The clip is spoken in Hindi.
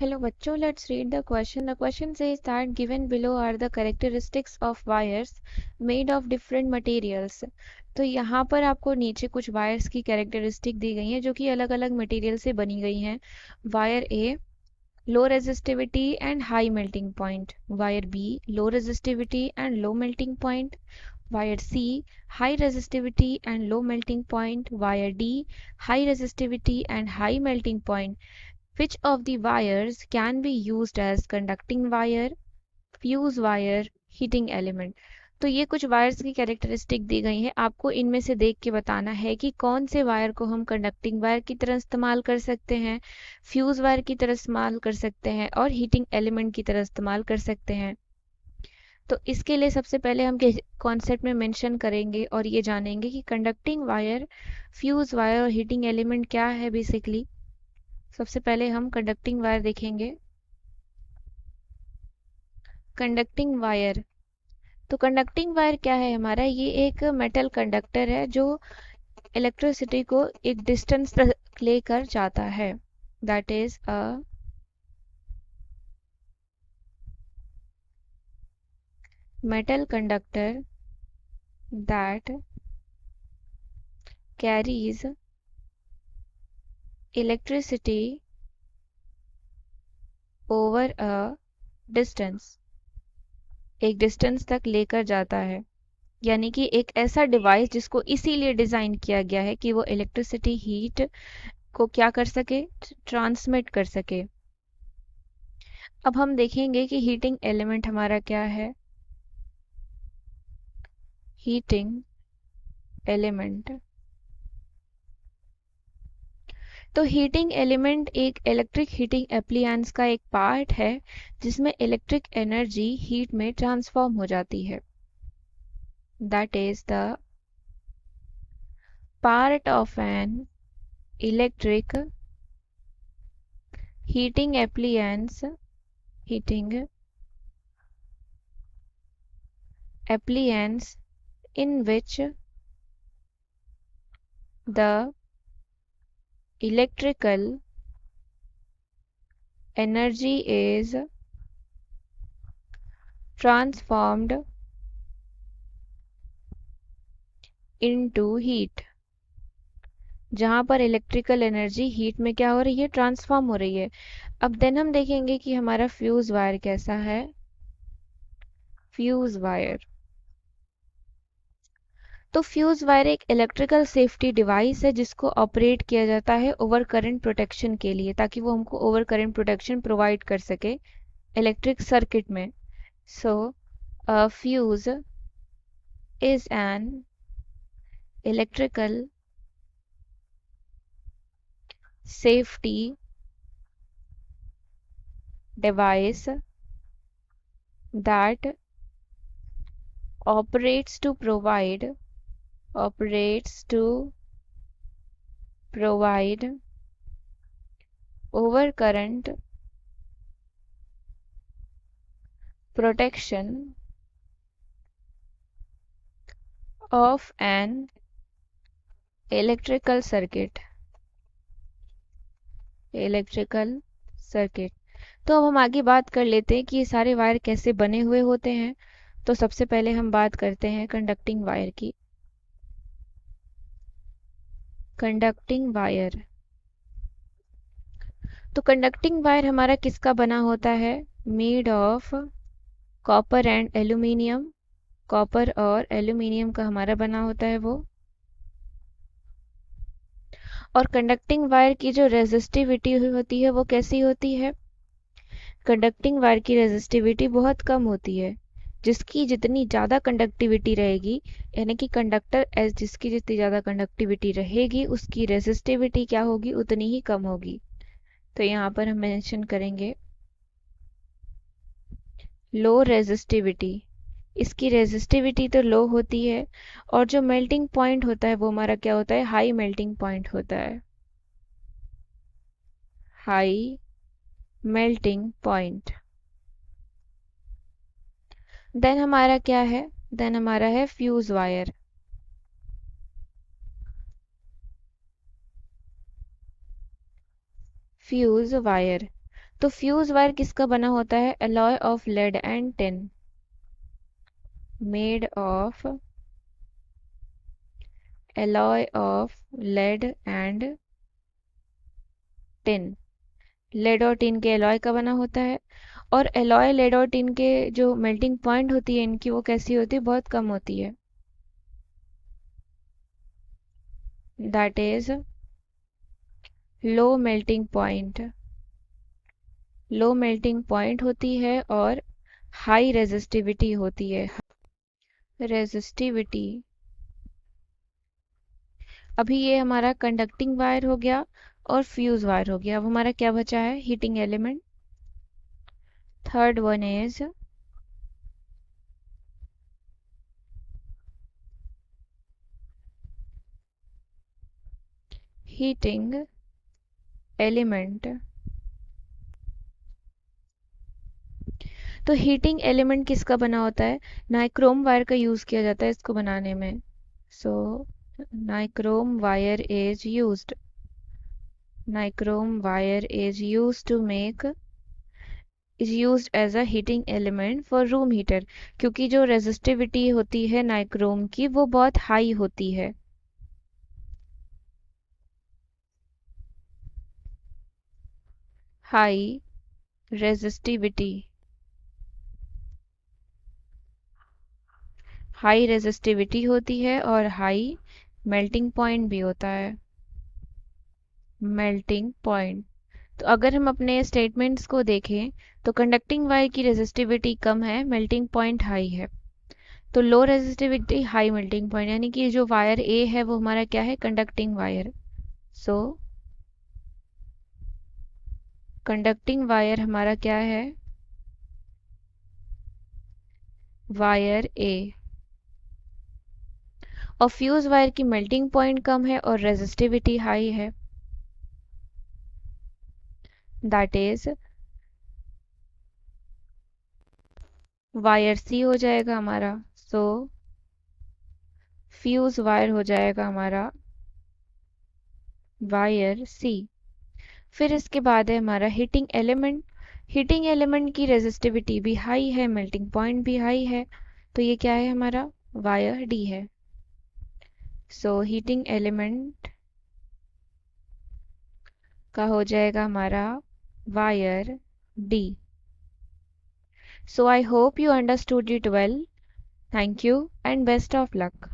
Hello बच्चों, let's read the question. The question says that given below are the characteristics of wires made of different materials. तो यहाँ पर आपको नीचे कुछ वायर्स की कैरेक्टरिस्टिक दी गई हैं जो कि अलग अलग मटेरियल से बनी गई हैं. Wire A low resistivity and high melting point, wire B low resistivity and low melting point, wire C high resistivity and low melting point, wire D high resistivity and high melting point. Which of the wires can be used as conducting wire, fuse wire, heating element? तो ये कुछ वायर्स की कैरेक्टरिस्टिक दी गई हैं. आपको इनमें से देख के बताना है कि कौन से वायर को हम कंडक्टिंग वायर की तरह इस्तेमाल कर सकते हैं, फ्यूज वायर की तरह इस्तेमाल कर सकते हैं और हीटिंग एलिमेंट की तरह इस्तेमाल कर सकते हैं. तो इसके लिए सबसे पहले हम कॉन्सेप्ट में मेंशन करेंगे और ये जानेंगे कि कंडक्टिंग वायर, फ्यूज वायर और हीटिंग एलिमेंट क्या है बेसिकली. सबसे पहले हम कंडक्टिंग वायर देखेंगे. कंडक्टिंग वायर, तो कंडक्टिंग वायर क्या है हमारा, ये एक मेटल कंडक्टर है जो इलेक्ट्रिसिटी को एक डिस्टेंस तक लेकर जाता है. That is a metal conductor that carries electricity over a distance, एक डिस्टेंस तक लेकर जाता है. यानी कि एक ऐसा डिवाइस जिसको इसीलिए डिज़ाइन किया गया है कि वो इलेक्ट्रिसिटी हीट को क्या कर सके, ट्रांसमिट कर सके. अब हम देखेंगे कि हीटिंग एलिमेंट हमारा क्या है. हीटिंग एलिमेंट, तो हीटिंग एलिमेंट एक इलेक्ट्रिक हीटिंग एप्लियंस का एक पार्ट है जिसमें इलेक्ट्रिक एनर्जी हीट में ट्रांसफॉर्म हो जाती है. That is the part of an electric heating appliance heating appliance in which the electrical energy is transformed into heat. जहाँ पर इलेक्ट्रिकल एनर्जी हीट में क्या हो रही है, ट्रांसफॉर्म हो रही है. अब देन हम देखेंगे कि हमारा फ्यूज वायर कैसा है. फ्यूज वायर, तो फ्यूज वायर एक इलेक्ट्रिकल सेफ्टी डिवाइस है जिसको ऑपरेट किया जाता है ओवर करंट प्रोटेक्शन के लिए, ताकि वो हमको ओवर करंट प्रोटेक्शन प्रोवाइड कर सके इलेक्ट्रिक सर्किट में. So a fuse is an electrical safety device that operates to provide overcurrent protection of an electrical circuit. तो अब हम आगे बात कर लेते हैं कि ये सारे वायर कैसे बने हुए होते हैं. तो सबसे पहले हम बात करते हैं कंडक्टिंग वायर की. कंडक्टिंग वायर, तो कंडक्टिंग वायर हमारा किसका बना होता है, made of copper and aluminium. Copper और एल्यूमिनियम का हमारा बना होता है वो. और कंडक्टिंग वायर की जो रेजिस्टिविटी होती है वो कैसी होती है, कंडक्टिंग वायर की रेजिस्टिविटी बहुत कम होती है. जिसकी जितनी ज़्यादा कंडक्टिविटी रहेगी, यानी कि कंडक्टर एज जिसकी जितनी ज़्यादा कंडक्टिविटी रहेगी उसकी रेजिस्टिविटी क्या होगी, उतनी ही कम होगी. तो यहाँ पर हम मेंशन करेंगे लो रेजिस्टिविटी. इसकी रेजिस्टिविटी तो लो होती है और जो मेल्टिंग पॉइंट होता है वो हमारा क्या होता है, हाई मेल्टिंग पॉइंट होता है. High melting point. देन हमारा क्या है, देन हमारा है फ्यूज वायर. फ्यूज वायर, तो फ्यूज वायर किसका बना होता है? Alloy of lead and tin, made of alloy of lead and tin. Lead और टिन के एलॉय का बना होता है, और एलॉय लेड और टिन के जो मेल्टिंग पॉइंट होती है इनकी, वो कैसी होती है? बहुत कम होती है। That is low melting point. Low melting point होती है और हाई रेजिस्टिविटी होती है। रेजिस्टिविटी। अभी ये हमारा कंडक्टिंग वायर हो गया और फ्यूज वायर हो गया। अब हमारा क्या बचा है? Heating element. Third one is heating element. तो हीटिंग एलिमेंट किसका बना होता है? नाइक्रोम वायर का यूज किया जाता है इसको बनाने में। So nichrome wire is used. Nichrome wire is used to make is used as a heating element for room heater, क्योंकि जो रेजिस्टिविटी होती है नाइक्रोम की वो बहुत हाई होती है। High resistivity. हाई रेजिस्टिविटी होती है और हाई मेल्टिंग पॉइंट भी होता है। Melting point. तो अगर हम अपने स्टेटमेंट्स को देखें तो कंडक्टिंग वायर की रेजिस्टिविटी कम है, मेल्टिंग पॉइंट हाई है। तो लो रेजिस्टिविटी हाई मेल्टिंग पॉइंट, यानी कि जो वायर ए है वो हमारा क्या है? Conducting wire. So conducting wire हमारा क्या है? Wire A. और फ्यूज वायर की मेल्टिंग पॉइंट कम है और रेजिस्टिविटी हाई है। दैट इज वायर सी हो जाएगा हमारा। सो फ्यूज वायर हो जाएगा हमारा वायर सी। फिर इसके बाद है हमारा हीटिंग एलिमेंट। हीटिंग एलिमेंट की रेजिस्टिविटी भी हाई है, मेल्टिंग पॉइंट भी हाई है, तो ये क्या है हमारा? वायर डी है। सो हीटिंग एलिमेंट का हो जाएगा हमारा wire D. So I hope you understood it well. Thank you and best of luck.